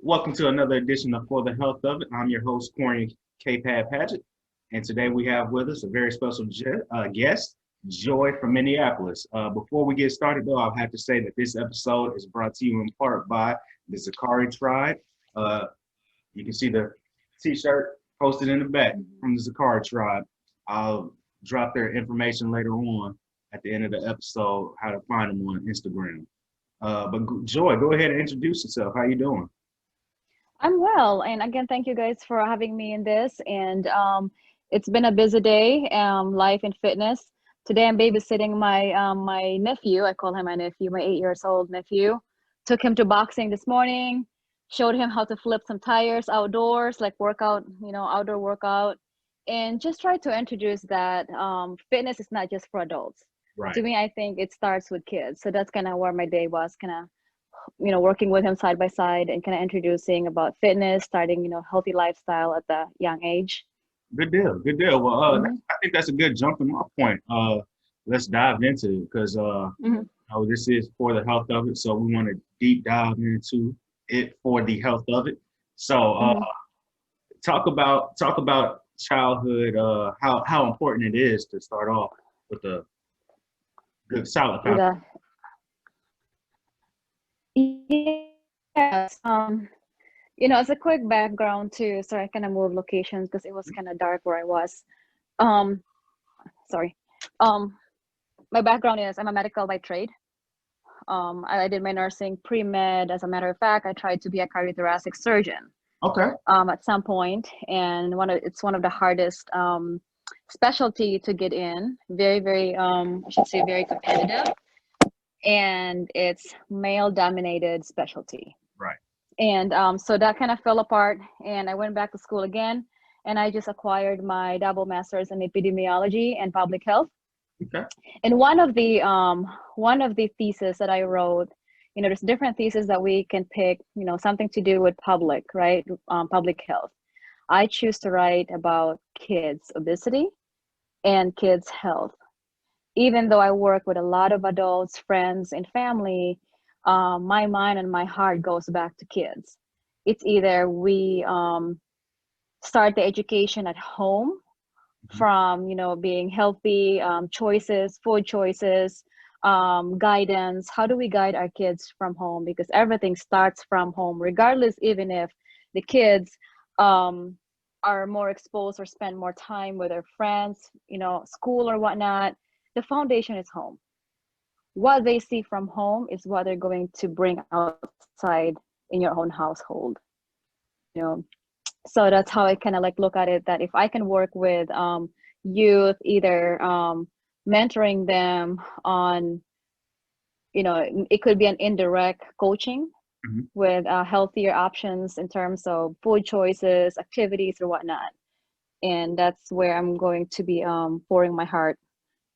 Welcome to another edition of For the Health of It. I'm your host, Corey K. Pad Paget, and today we have with us a very special guest, Joy from Minneapolis. Before we get started, though, I'll have to say that this episode is brought to you in part by the Zakari Tribe. Uh, you can see the T-shirt posted in the back from the Zakari Tribe. I'll drop their information later on at the end of the episode, how to find them on Instagram. But Joy, go ahead and introduce yourself. How you doing? I'm well, and again, thank you guys for having me in this. And it's been a busy day, life and fitness. Today, I'm babysitting my nephew. I call him my nephew, my 8 years old nephew. Took him to boxing this morning. Showed him how to flip some tires outdoors, like workout, outdoor workout, and just try to introduce that fitness is not just for adults. To Right. me, I think it starts with kids. So that's kind of where my day was, kind of working with him side by side and kind of introducing about fitness, starting, healthy lifestyle at the young age. Good deal. Good deal. Well, Hmm. I think that's a good jumping off point. Let's dive into it because Hmm. this is for the health of it. So we want to deep dive into it for the health of it. So Hmm. talk about childhood. How important it is to start off with a good solid With foundation. a yes, as a quick background too, sorry, I kind of moved locations because it was kind of dark where I was. Um, Sorry. Um, my background is I'm a medical by trade. I did my nursing pre-med. As a matter of fact, I tried to be a cardiothoracic surgeon Okay. at some point, and it's one of the hardest specialty to get in. Very, very, I should say, very competitive, and it's male-dominated specialty. Right. And so that kind of fell apart, and I went back to school again, and I just acquired my double master's in epidemiology and public health. Okay. And one of the thesis that I wrote, there's different theses that we can pick, something to do with public, right? Public health. I choose to write about kids obesity and kids health. Even though I work with a lot of adults, friends, and family, my mind and my heart goes back to kids. It's either we start the education at home Mhm. from being healthy, choices, food choices, guidance. How do we guide our kids from home? Because everything starts from home, regardless, even if the kids um, are more exposed or spend more time with their friends, school or whatnot. The foundation is home. What they see from home is what they're going to bring outside in your own household. You know, so that's how I kind of like look at it, that if I can work with youth, either mentoring them on, it could be an indirect coaching Mhm. with healthier options in terms of food choices, activities, or whatnot. And that's where I'm going to be pouring my heart,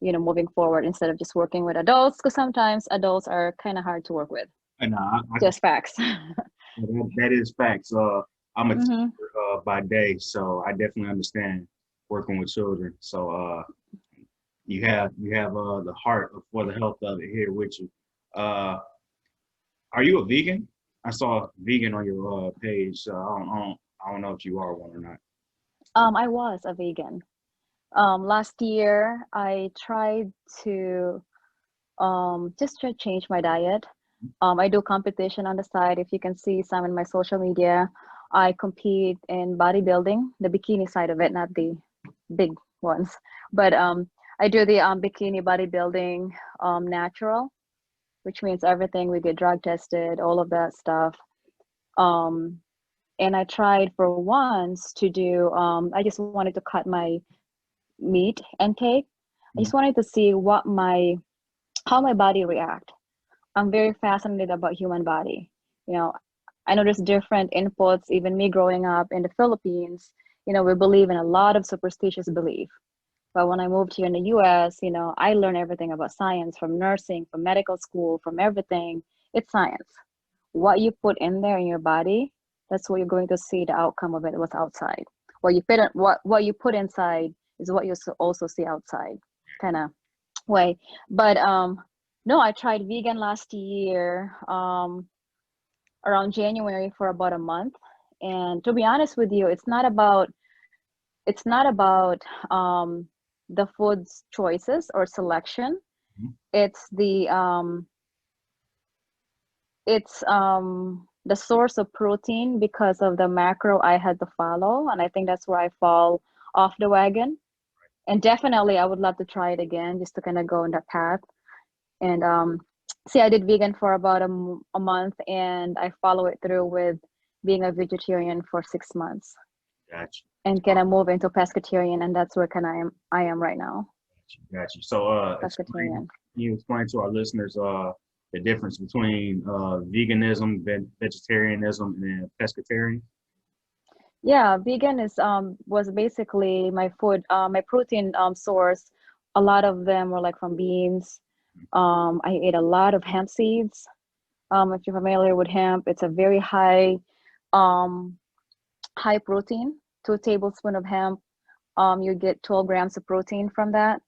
moving forward, instead of just working with adults, because sometimes adults are kind of hard to work with. And I Just facts. that is facts. I'm a Hmm. teacher by day, so I definitely understand working with children. So you have the heart for the health of it here with you. Uh, are you a vegan? I saw vegan on your page. I don't know if you are one or not. I was a vegan. Last year, I tried to just to change my diet. I do competition on the side. If you can see some in my social media, I compete in bodybuilding, the bikini side of it, not the big ones. But I do the bikini bodybuilding natural, which means everything. We get drug tested, all of that stuff. Um, and I tried for once to do. I just wanted to cut my meat intake. I just Mhm. wanted to see how my body react. I'm very fascinated about human body. You know, I know there's different inputs. Even me growing up in the Philippines, we believe in a lot of superstitious belief. But when I moved here in the US, I learned everything about science, from nursing, from medical school, from everything. It's science. What you put in there in your body, that's what you're going to see the outcome of it, what's outside. What you put inside is what you also see outside, kind of way. But no, I tried vegan last year. around January for about a month. And to be honest with you, it's not about the food's choices or selection. Mhm. It's the source of protein because of the macro I had to follow, and I think that's where I fall off the wagon. And definitely, I would love to try it again, just to kind of go on that path. And see, I did vegan for about a month, and I follow it through with being a vegetarian for 6 months, Gotcha. and kind of move into pescatarian, and that's where kind of I am right now, Gotcha. So, pescatarian. can you explain to our listeners the difference between veganism, vegetarianism, and pescatarian? Yeah, vegan is was basically my food, my protein source. A lot of them were like from beans. I ate a lot of hemp seeds. If you're familiar with hemp, it's a very um, high protein. 2 tablespoons of hemp, you get 12 grams of protein from that,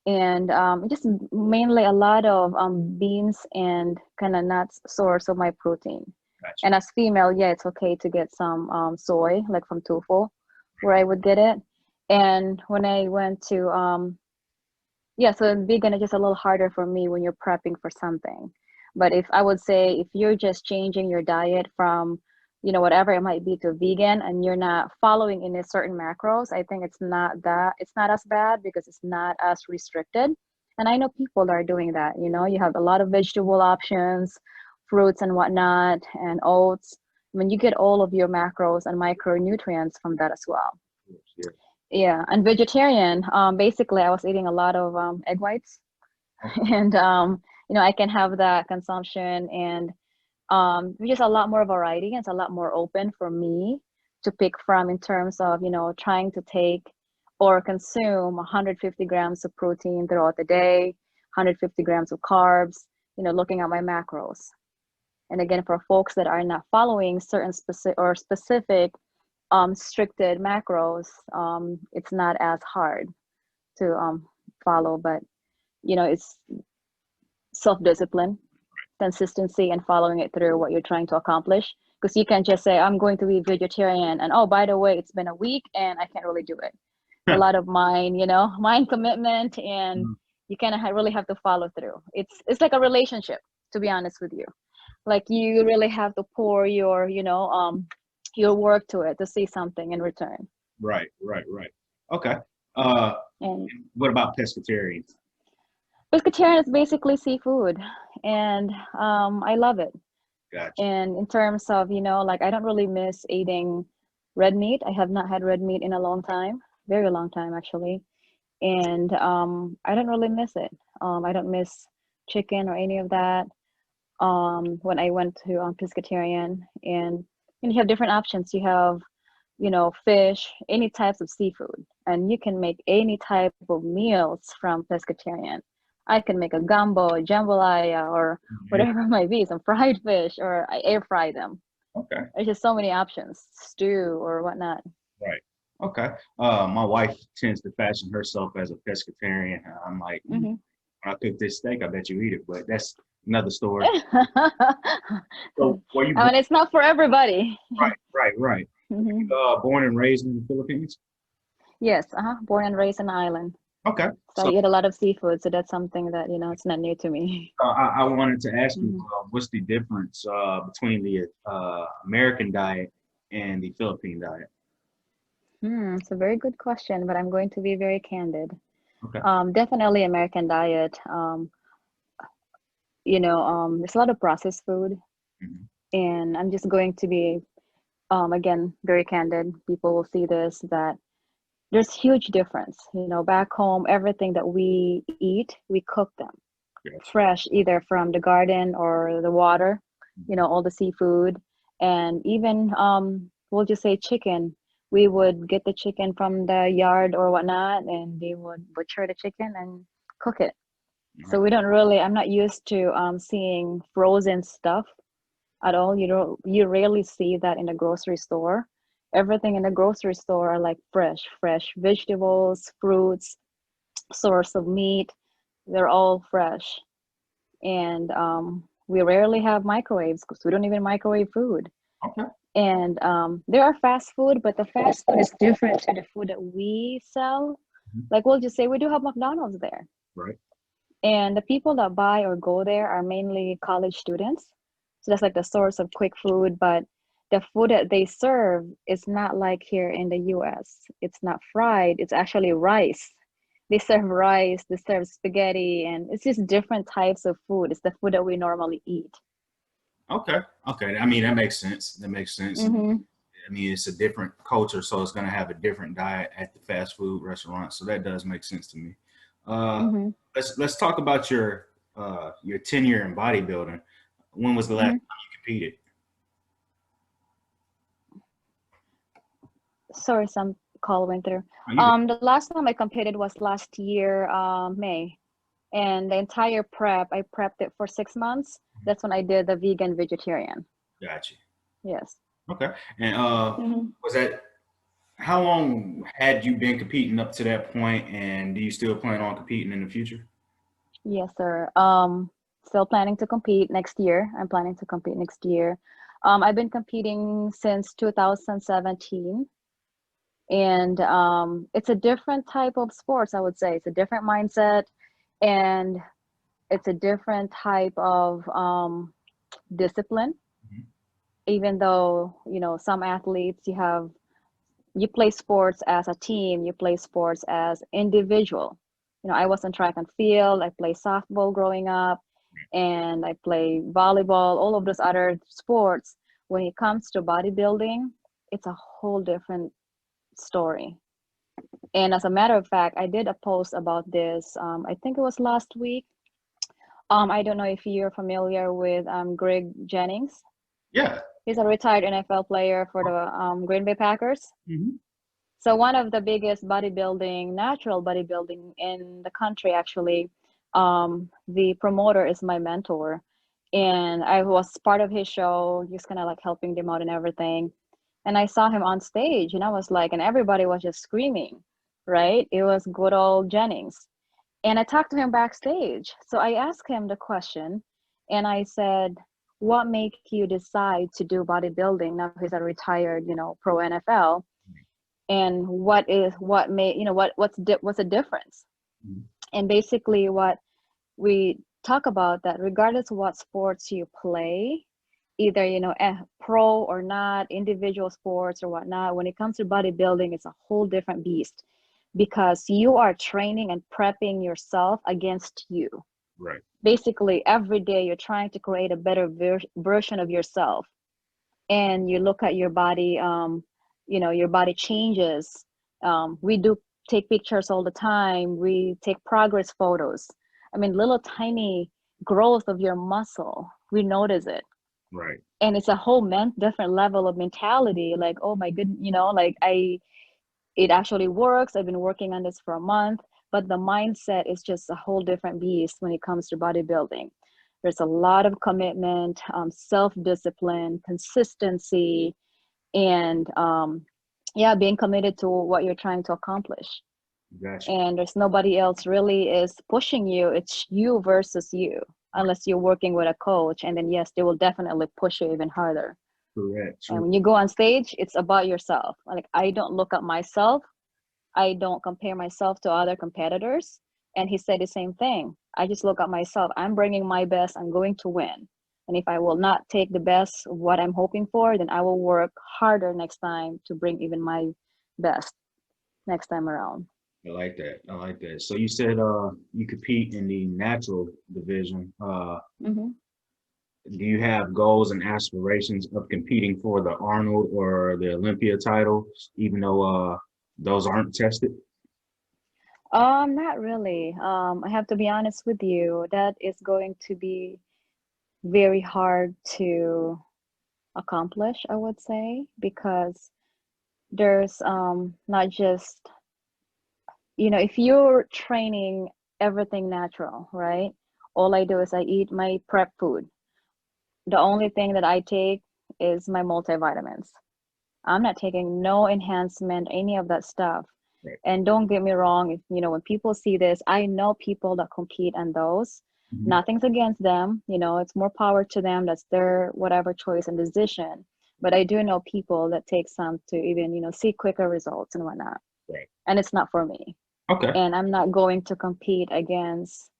and just mainly a lot of beans and kind of nuts source of my protein. Gotcha. And as female, yeah, it's okay to get some soy, like from tofu, where I would get it. And when I went to yeah, so vegan is just a little harder for me when you're prepping for something. But if I would say, if you're just changing your diet from, whatever it might be, to vegan, and you're not following any certain macros, I think it's not as bad because it's not as restricted. And I know people are doing that. You have a lot of vegetable options, fruits and whatnot, and oats. I mean, you get all of your macros and micronutrients from that as well. Yeah. Yeah, and vegetarian, basically I was eating a lot of egg whites, Okay. and I can have that consumption, and there's just a lot more variety, and it's a lot more open for me to pick from, in terms of, trying to take or consume 150 grams of protein throughout the day, 150 grams of carbs, looking at my macros. And again, for folks that are not following certain specific stricted macros, it's not as hard to follow, but it's self-discipline, consistency, and following it through what you're trying to accomplish. Because you can't just say, I'm going to be vegetarian, and oh, by the way, it's been a week and I can't really do it. A lot of mind commitment, and Mhm. you kind of really have to follow through. It's like a relationship, to be honest with you. Like, you really have to pour your work to it to see something in return. Right, right, right. Okay. Uh, And what about pescatarians? pescatarian is basically seafood, and I love it. Gotcha. And in terms of, like, I don't really miss eating red meat. I have not had red meat in a long time, very long time actually. And I don't really miss it. I don't miss chicken or any of that. When I went to pescatarian, and you have different options. You have, fish, any types of seafood, and you can make any type of meals from pescatarian. I can make a gumbo, a jambalaya, or Mhm. whatever it might be, some fried fish, or I air fry them. Okay. There's just so many options, stew or whatnot. Right. Okay. My wife tends to fashion herself as a pescatarian. I'm like, Hmm. when I cook this steak, I bet you eat it, but that's another story. I So, were you mean, it's not for everybody. right, right, right? Hmm. Born and raised in the Philippines? Yes, born and raised on the island. Okay. So I So eat a lot of seafood, so that's something that, it's not new to me. I wanted to ask you, Hmm. what's the difference between the American diet and the Philippine diet? It's a very good question, but I'm going to be very candid. Okay. Definitely American diet. There's a lot of processed food, Mhm. and I'm just going to be, again, very candid. People will see this, that there's huge difference. Back home, everything that we eat, we cook them Gotcha. fresh, either from the garden or the water. All the seafood, and even we'll just say chicken. We would get the chicken from the yard or whatnot, and they would butcher the chicken and cook it. So we don't really. I'm not used to seeing frozen stuff at all. You rarely see that in the grocery store. Everything in the grocery store are like fresh vegetables, fruits, source of meat. They're all fresh. And We rarely have microwaves because we don't even microwave food. Okay. And there are fast food, but the fast food is different to the food that we sell. Mhm. Like we'll just say we do have McDonald's there. Right. And the people that buy or go there are mainly college students. So that's like the source of quick food. But the food that they serve is not like here in the US. It's not fried, it's actually rice. They serve rice, they serve spaghetti, and it's just different types of food. It's the food that we normally eat. Okay. Okay. I mean, that makes sense. That makes sense. And Mm-hmm. I mean, it's a different culture, so it's going to have a different diet at the fast food restaurant. So that does make sense to me. Uh, Mm-hmm. let's talk about your tenure in bodybuilding. When was the last Mm-hmm. time you competed? Sorry, some call went through. Oh, you good. The last time I competed was last year, May. And the entire prep, I prepped it for 6 months. That's when I did the vegan vegetarian. Got you. Yes. Okay. And Mm-hmm. was that how long had you been competing up to that point, and do you still plan on competing in the future? Yes, sir. Still planning to compete next year. I'm planning to compete next year. I've been competing since 2017, and it's a different type of sports, I would say. It's a different mindset, and it's a different type of discipline. Mhm. Even though, you know, some athletes, you play sports as a team, you play sports as individual. You know, I was on track and field, I play softball growing up, and I play volleyball, all of those other sports. When it comes to bodybuilding, it's a whole different story. And as a matter of fact, I did a post about this, I think it was last week. I don't know if you're familiar with Greg Jennings. Yeah. He's a retired NFL player for the Green Bay Packers. Mhm. So one of the biggest natural bodybuilding in the country, actually, the promoter is my mentor, and I was part of his show, just kind of like helping them out and everything. And I saw him on stage, and I was like, and everybody was just screaming, right? It was good old Jennings, and I talked to him backstage. So I asked him the question, and I said, "What made you decide to do bodybuilding?" Now he's a retired, pro NFL, and what made what's the difference. Mhm. And basically what we talk about, that regardless of what sports you play, either pro or not, individual sports or whatnot, when it comes to bodybuilding, it's a whole different beast, because you are training and prepping yourself against you. Right. Basically every day you're trying to create a better version of yourself, and you look at your body, your body changes. We do take pictures all the time, we take progress photos. I mean, little tiny growth of your muscle, we notice it. Right. And it's a whole different level of mentality, like, oh my goodness, like it actually works. I've been working on this for a month, but the mindset is just a whole different beast when it comes to bodybuilding. There's a lot of commitment, self-discipline, consistency, and yeah, being committed to what you're trying to accomplish. Gotcha. And there's nobody else really is pushing you. It's you versus you, unless you're working with a coach. And then yes, they will definitely push you even harder. Correct. And True. when you go on stage, it's about yourself. Like, I don't look at myself, I don't compare myself to other competitors. And he said the same thing. I just look at myself. I'm bringing my best. I'm going to win. And if I will not take the best, what I'm hoping for, then I will work harder next time to bring even my best next time around. I like that. I like that. So you said you compete in the natural division. Hmm. Do you have goals and aspirations of competing for the Arnold or the Olympia titles, even though those aren't tested? Not really. I have to be honest with you. That is going to be very hard to accomplish, I would say, because there's not just, if you're training everything natural, right? All I do is I eat my prep food. The only thing that I take is my multivitamins. I'm not taking no enhancement, any of that stuff. Right. And don't get me wrong, if when people see this, I know people that compete on those. Mhm. Nothing's against them, it's more power to them. That's their whatever choice and decision. But I do know people that take some to even, see quicker results and whatnot. Right. And it's not for me. Okay. And I'm not going to compete against,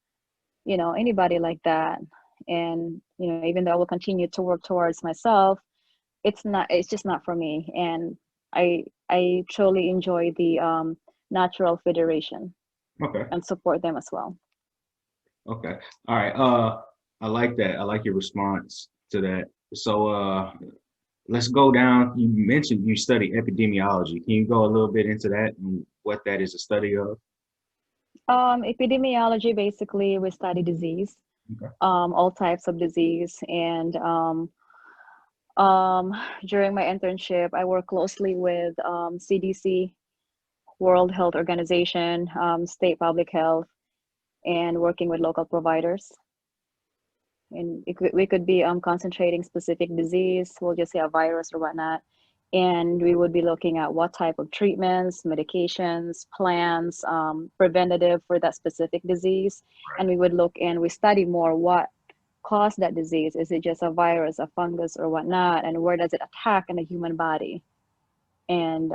anybody like that. And, even though I will continue to work towards myself, it's just not for me. And I truly enjoy the natural federation Okay. and support them as well. Okay. All right. I like that. I like your response to that. So, let's go down. You mentioned you study epidemiology. Can you go a little bit into that and what that is a study of? Epidemiology, basically, we study disease, Okay. all types of disease. And um, during my internship, I work closely with CDC, World Health Organization, state public health, and working with local providers. And we could be concentrating specific disease, we'll just say a virus or whatnot. And we would be looking at what type of treatments, medications, plans, preventative for that specific disease. And we would look and we study more what caused that disease. Is it just a virus, a fungus, or whatnot? And where does it attack in the human body? And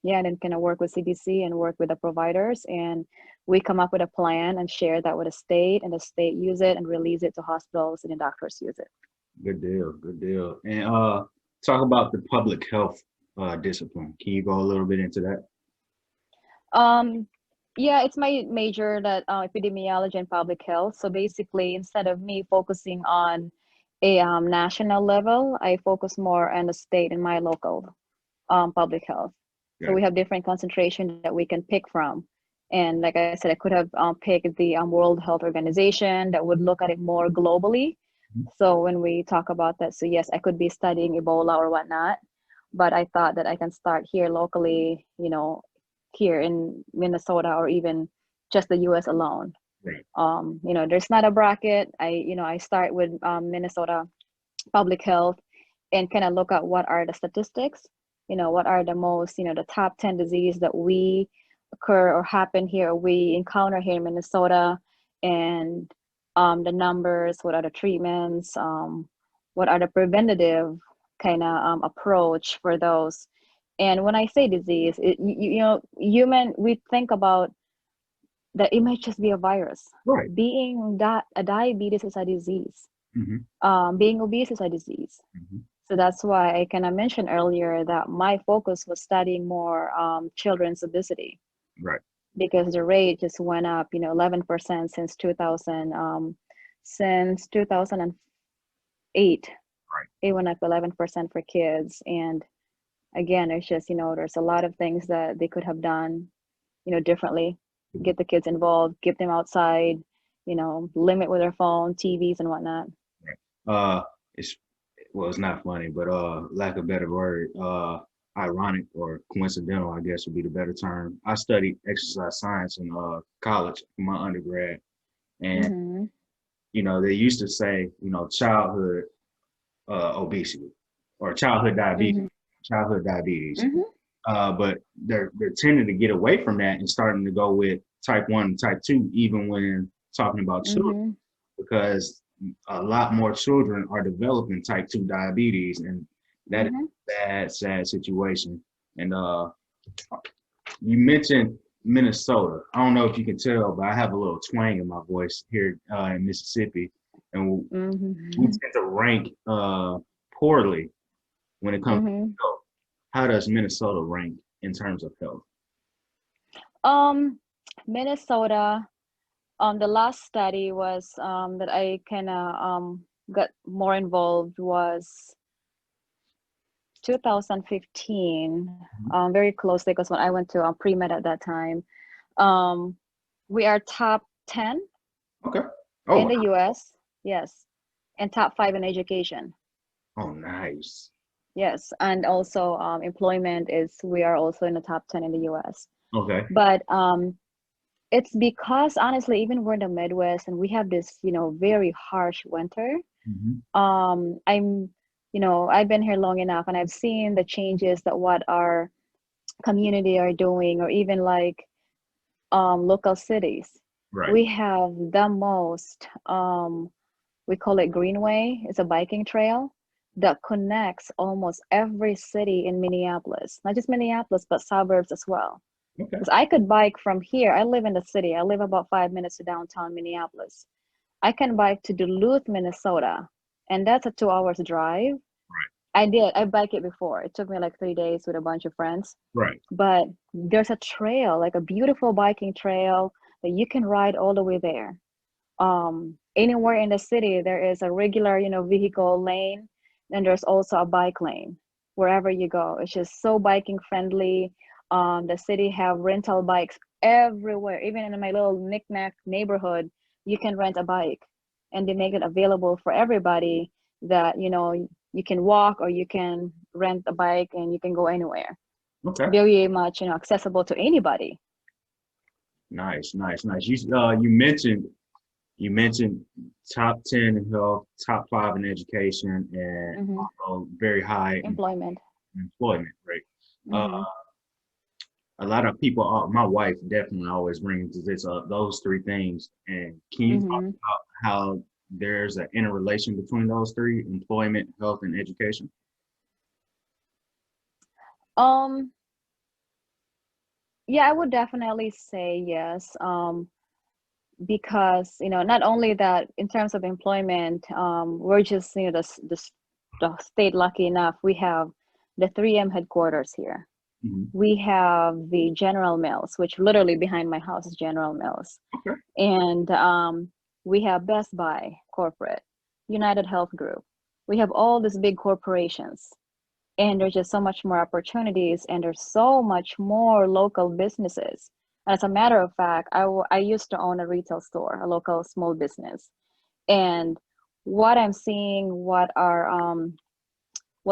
yeah, and then kind of work with CDC and work with the providers, and we come up with a plan and share that with the state, and the state use it and release it to hospitals, and the doctors use it. Good deal. Good deal. And talk about the public health discipline. Can you go a little bit into that? Um, yeah, it's my major, that epidemiology and public health. So basically, instead of me focusing on a national level, I focus more on the state and my local public health. So Yeah. we have different concentration that we can pick from. And like I said, I could have picked the World Health Organization that would look at it more globally. So when we talk about that, so yes, I could be studying Ebola or whatnot, but I thought that I can start here locally, here in Minnesota, or even just the US alone. Right. There's not a bracket. I start with Minnesota public health and kind of look at what are the statistics, what are the most, the top 10 disease that we occur or happen here, or we encounter here in Minnesota, and the numbers, what are the treatments, what are the preventative kind of approach for those. And when I say disease, human, we think about that it might just be a virus. Right. Being that a diabetes is a disease. Hmm. Being obese is a disease. Hmm. So that's why I kind of mentioned earlier that my focus was studying more children's obesity, Right. because the rate just went up, 11% since 2008. Right. It went up 11% for kids. And again, it's just, there's a lot of things that they could have done, differently. Get the kids involved, get them outside, limit with their phone, TVs and whatnot. It's well, it's not funny, but lack of better word, ironic or coincidental, I guess would be the better term. I studied exercise science in college, in my undergrad, and Mm-hmm. they used to say, childhood obesity or childhood diabetes, Mm-hmm. childhood diabetes. Mm-hmm. But they're tending to get away from that and starting to go with type 1 and type 2, even when talking about children, Mm-hmm. because a lot more children are developing type 2 diabetes, and that is Mm-hmm. a bad, sad situation. And you mentioned Minnesota. I don't know if you can tell, but I have a little twang in my voice here in Mississippi, and we Mm-hmm. tend to rank poorly when it comes to Mm-hmm. health. How does Minnesota rank in terms of health? Um, Minnesota, the last study was that I kind of got more involved was 2015, very closely, because when I went to pre-med at that time, um, we are top 10 Okay. Oh, in wow. the US, yes, and top 5 in education. Oh, nice. Yes, and also employment is, we are also in the top 10 in the US. Okay. But it's because honestly, even we're in the Midwest and we have this, very harsh winter. Hmm. I've been here long enough, and I've seen the changes that what our community are doing, or even like local cities. Right. We have the most, we call it Greenway. It's a biking trail that connects almost every city in Minneapolis, not just Minneapolis, but suburbs as well. Okay. Because I could bike from here. I live in the city. I live about 5 minutes to downtown Minneapolis. I can bike to Duluth, Minnesota, and that's a 2 hours drive. I did. I bike it before. It took me like 3 days with a bunch of friends. Right. But there's a trail, like a beautiful biking trail that you can ride all the way there. Anywhere in the city, there is a regular, vehicle lane, and there's also a bike lane wherever you go. It's just so biking friendly. The city have rental bikes everywhere. Even in my little knickknack neighborhood, you can rent a bike, and they make it available for everybody that, you can walk or you can rent a bike and you can go anywhere. Okay. Very much, accessible to anybody. Nice, nice, nice. You mentioned top 10 in health, top 5 in education, and Hmm. also very high in Employment. employment rate. Uh, Hmm. a lot of people, my wife definitely always brings this up, those three things. And can you talk Hmm. about how there's an interrelation between those three, employment, health, and education? Um, yeah, I would definitely say yes. Because, not only that, in terms of employment, we're just, the state lucky enough. We have the 3M headquarters here. Mhm. We have the General Mills, which literally behind my house is General Mills. Okay. And we have Best Buy corporate, United Health Group. We have all these big corporations, and there's just so much more opportunities, and there's so much more local businesses. As a matter of fact, I used to own a retail store, a local small business, and what I'm seeing, what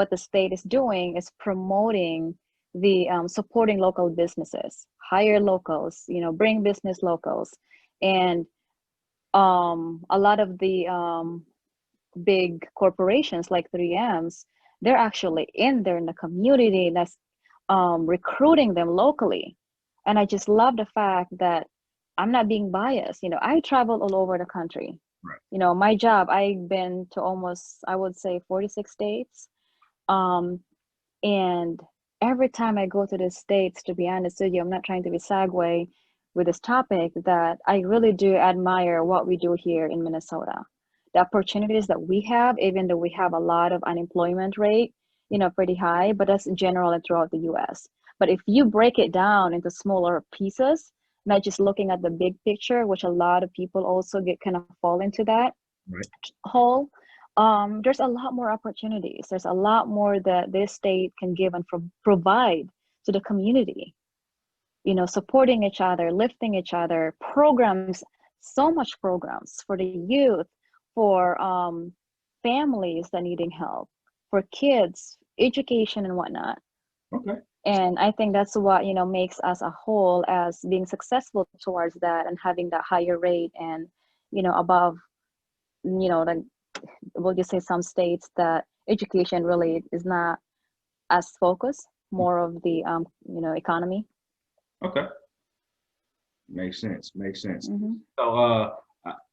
the state is doing is promoting the supporting local businesses, hire locals, bring business locals, and a lot of the big corporations like 3Ms, they're actually in there in the community that's recruiting them locally. And I just love the fact that I'm not being biased. I travel all over the country. Right. My job, I've been to almost, I would say, 46 states. Um, and every time I go to the states, to be honest with you, I'm not trying to be segue with this topic, that I really do admire what we do here in Minnesota. The opportunities that we have, even though we have a lot of unemployment rate, pretty high, but that's generally throughout the US. But if you break it down into smaller pieces, not just looking at the big picture, which a lot of people also get kind of fall into that Right. whole, there's a lot more opportunities. There's a lot more that this state can give and provide to the community. Supporting each other, lifting each other, programs, so much programs for the youth, for families that needing help, for kids, education and whatnot. Okay. And I think that's what makes us a whole as being successful towards that and having that higher rate and above the, will you say, some states that education really is not as focused, more of the economy. Okay. Makes sense. Makes sense. Hmm. So,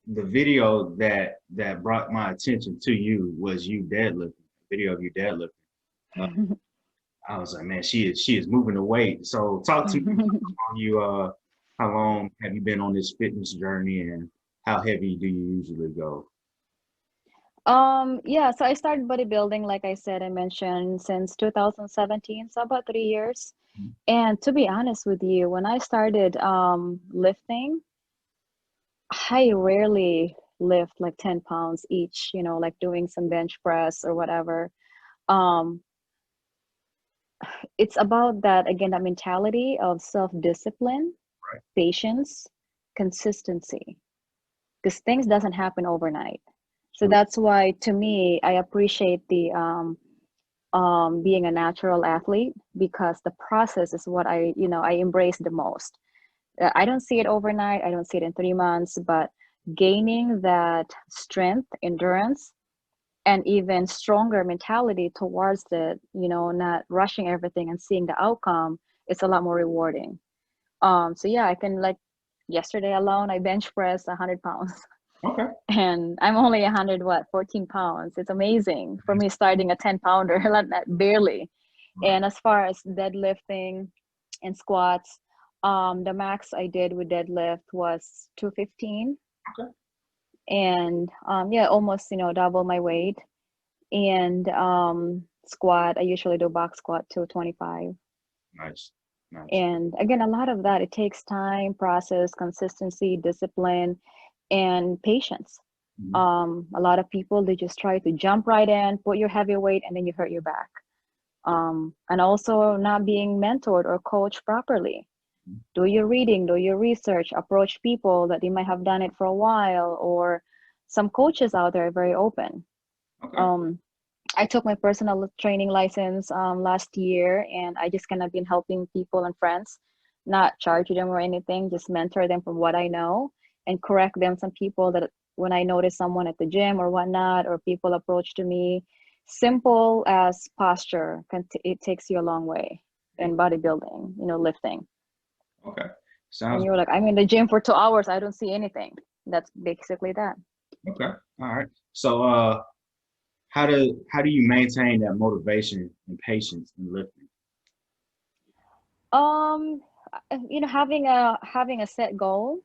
the video that brought my attention to you was you deadlifting. Video of you deadlifting. Uh, I was like, man, she is moving the weight. So, talk to me on you. How long have you been on this fitness journey, and how heavy do you usually go? Yeah, so I started bodybuilding, like I said, I mentioned, since 2017, so about 3 years. And to be honest with you, when I started lifting, I rarely lift like 10 pounds each, like doing some bench press or whatever. Um, it's about that, again, that mentality of self-discipline, Right. patience, consistency, because things doesn't happen overnight. So True. that's why, to me, I appreciate the being a natural athlete, because the process is what I embrace the most. I don't see it overnight. I don't see it in 3 months, but gaining that strength, endurance, and even stronger mentality towards it, not rushing everything and seeing the outcome, it's a lot more rewarding. So yeah, I can, like, Yesterday alone, I bench pressed 100 pounds. Okay. And I'm only 100, 14 pounds. It's amazing for me starting a 10 pounder, like that, barely. Right. And as far as deadlifting and squats, the max I did with deadlift was 215. Okay. And yeah, almost, double my weight. And squat, I usually do box squat 225. Nice. Nice. And again, a lot of that, it takes time, process, consistency, discipline, and patience. Mhm. A lot of people, they just try to jump right in, put your heavy weight, and then you hurt your back. And also not being mentored or coached properly. Do your reading, do your research, approach people that they might have done it for a while, or some coaches out there are very open. Okay. Um, I took my personal training license last year, and I just kind of been helping people and friends, not charge them or anything, just mentor them from what I know and correct them. Some people that when I notice someone at the gym or whatnot, or people approach to me, simple as posture, it takes you a long way in bodybuilding, lifting. Okay. And Sounds you're like, I'm in the gym for 2 hours, I don't see anything. That's basically that. okay. All right. So how do you maintain that motivation and patience in lifting? Um, having a set goal.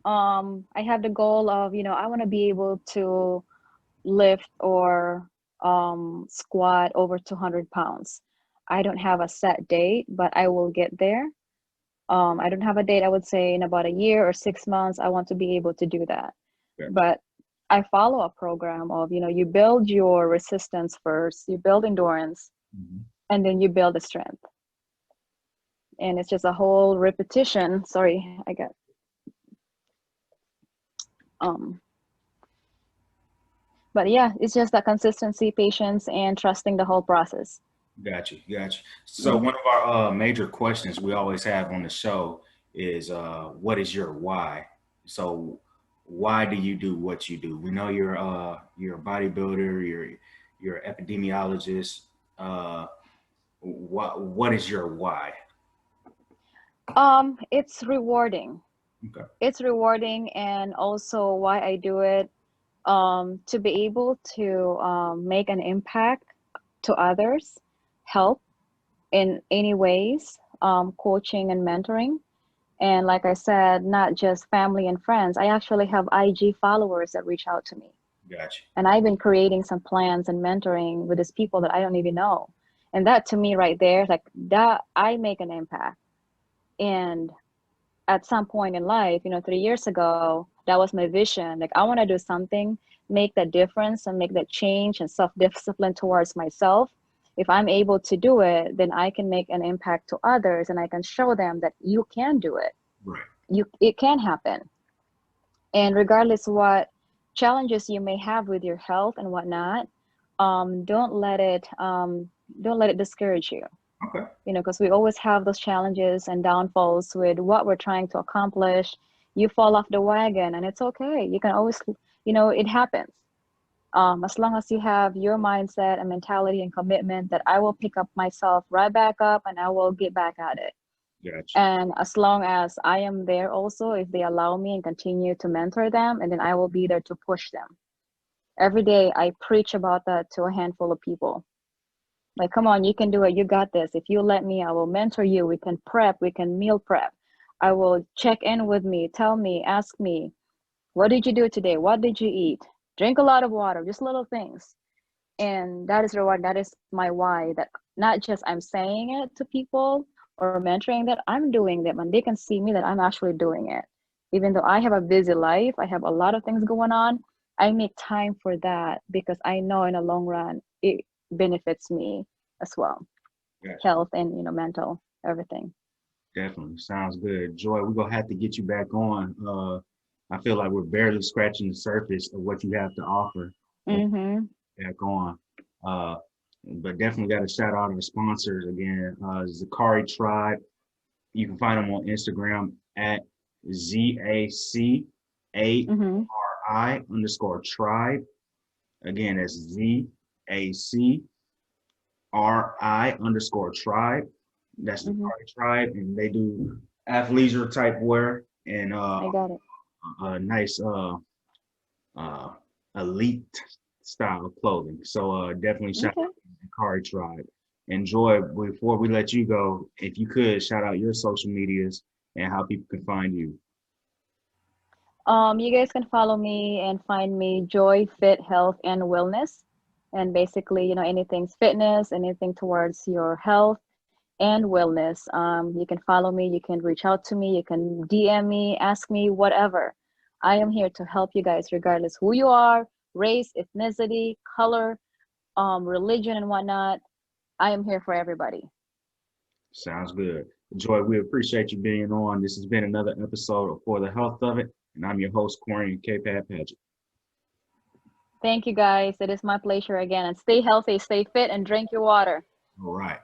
I have the goal of, I want to be able to lift or squat over 200 pounds. I don't have a set date, but I will get there. I don't have a date. I would say in about a year or 6 months, I want to be able to do that. Okay. But I follow a program of, you build your resistance first, you build endurance, Mhm. and then you build the strength. And it's just a whole repetition. Sorry, I got um but yeah, it's just that consistency, patience, and trusting the whole process. Got you. Got you. So Mhm. one of our major questions we always have on the show is what is your why? So why do you do what you do? We know you're a bodybuilder, you're an epidemiologist. Uh, what is your why? It's rewarding. Okay. It's rewarding, and also why I do it, to be able to make an impact to others, help in any ways, coaching and mentoring. And like I said, not just family and friends. I actually have IG followers that reach out to me. Got you. And I've been creating some plans and mentoring with these people that I don't even know. And that to me right there, like that, I make an impact. And at some point in life, 3 years ago, that was my vision. Like I want to do something, make that difference and make that change and self-discipline towards myself. If I'm able to do it, then I can make an impact to others and I can show them that you can do it. Right. It can happen. And regardless what challenges you may have with your health and whatnot, don't let it discourage you. Okay. Because we always have those challenges and downfalls with what we're trying to accomplish. You fall off the wagon, and it's okay. You can always, it happens. As long as you have your mindset and mentality and commitment that I will pick up myself right back up and I will get back at it. Got you. And as long as I am there also, if they allow me and continue to mentor them, and then I will be there to push them. Every day I preach about that to a handful of people. Like, come on, you can do it. You got this. If you let me, I will mentor you. We can prep, we can meal prep. I will check in with me, tell me, ask me, what did you do today? What did you eat? Drink a lot of water, just little things. And that is reward. That is my why. That not just I'm saying it to people or mentoring, that I'm doing them and they can see me that I'm actually doing it. Even though I have a busy life, I have a lot of things going on, I make time for that because I know in the long run it benefits me as well. Got you. Health and mental, everything. Definitely. Sounds good. Joy, we're gonna have to get you back on. I feel like we're barely scratching the surface of what you have to offer. Mm-hmm. Back on. Uh, but definitely got to shout out our sponsors again. Zakari Tribe. You can find them on Instagram at ZACARI Mm-hmm. underscore tribe. Again, that's ZACRI underscore tribe. That's the Mm-hmm. Zakari Tribe, and they do athleisure type wear and I got it. a nice uh, elite style of clothing. So definitely shout Okay. out to the Kari Tribe. Enjoy. Before we let you go, if you could shout out your social medias and how people can find you. You guys can follow me and find me Joy Fit Health and Wellness. And basically, anything's fitness, anything towards your health and wellness. You can follow me, you can reach out to me, you can DM me, ask me, whatever. I am here to help you guys, regardless who you are, race, ethnicity, color, religion, and whatnot. I am here for everybody. Sounds good. Joy, we appreciate you being on. This has been another episode of For the Health of It, and I'm your host, Corey K-Pad Paget. Thank you guys. It is my pleasure again. And stay healthy, stay fit, and drink your water. All right.